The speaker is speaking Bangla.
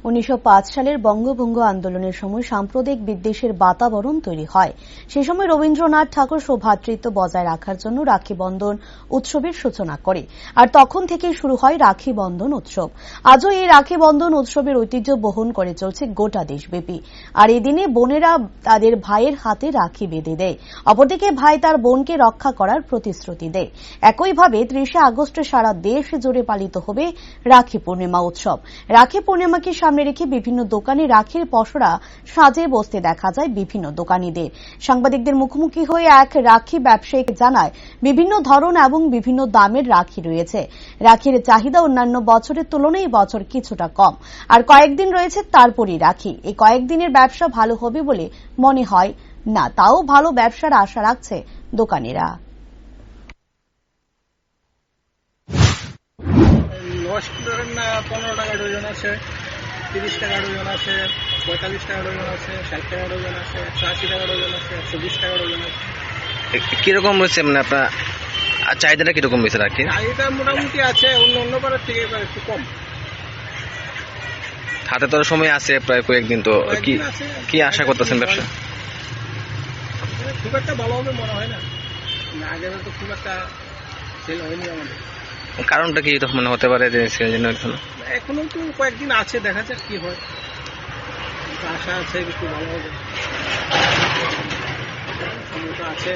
1905 সালের বঙ্গভঙ্গ আন্দোলনের সময় সাম্প্রদায়িক বিদ্বেষের বাতাবরণ তৈরি হয়। সে সময় রবীন্দ্রনাথ ঠাকুর সৌভ্রাতৃত্ব বজায় রাখার জন্য রাখি বন্ধন উৎসবের সূচনা করে, আর তখন থেকেই শুরু হয় রাখি বন্ধন উৎসব। আজও এই রাখি বন্ধন উৎসবের ঐতিহ্য বহন করে চলছে গোটা দেশব্যাপী। আর এই দিনে বোনেরা তাদের ভাইয়ের হাতে রাখি বেঁধে দেয়, অপরদিকে ভাই তার বোনকে রক্ষা করার প্রতিশ্রুতি দেয়। একইভাবে 30শে আগস্টে সারা দেশ জুড়ে পালিত হবে রাখি পূর্ণিমা উৎসব। রাখি পূর্ণিমাকে সামনে রেখে বিভিন্ন দোকানে রাখির পসরা সাজে বসতে দেখা যায় বিভিন্ন দোকানীদের। সাংবাদিকদের মুখোমুখি হয়ে এক রাখি ব্যবসায়ী জানায়, বিভিন্ন ধরন এবং বিভিন্ন দামের রাখি রয়েছে। রাখির চাহিদা অন্যান্য বছরের তুলনায় বছর কিছুটা কম, আর কয়েকদিন রয়েছে তারপরই রাখি। এই কয়েকদিনের ব্যবসা ভালো হবে বলে মনে হয় না, তাও ভালো ব্যবসার আশা রাখছে দোকানিরা। ধরেন 15 টাকা ডজন আছে, 30 টাকা ডজন আছে, 45 টাকা ডজন আছে, 60 টাকা ডজন আছে, 180 টাকা ডজন আছে, 120 টাকা ডজন আছে। কিরকম রয়েছে মানে আপনার চাহিদাটা কিরকম রয়েছে রাখি? চাহিদা মোটামুটি আছে, অন্য বারের থেকে এবার একটু কম। হাতে তো সময় আছে প্রায় কয়েকদিন, তো কি আশা করতেছেন ব্যবসা? খুব একটা ভালো হবে মনে হয় না, আগে তো খুব একটা সেল হয়নি আমাদের। কারণটা কি মনে হতে পারে যে এখনো তো কয়েকদিন আছে, দেখা যাক কি হয়। আশা আছে একটু ভালো হবে, সময়টা আছে।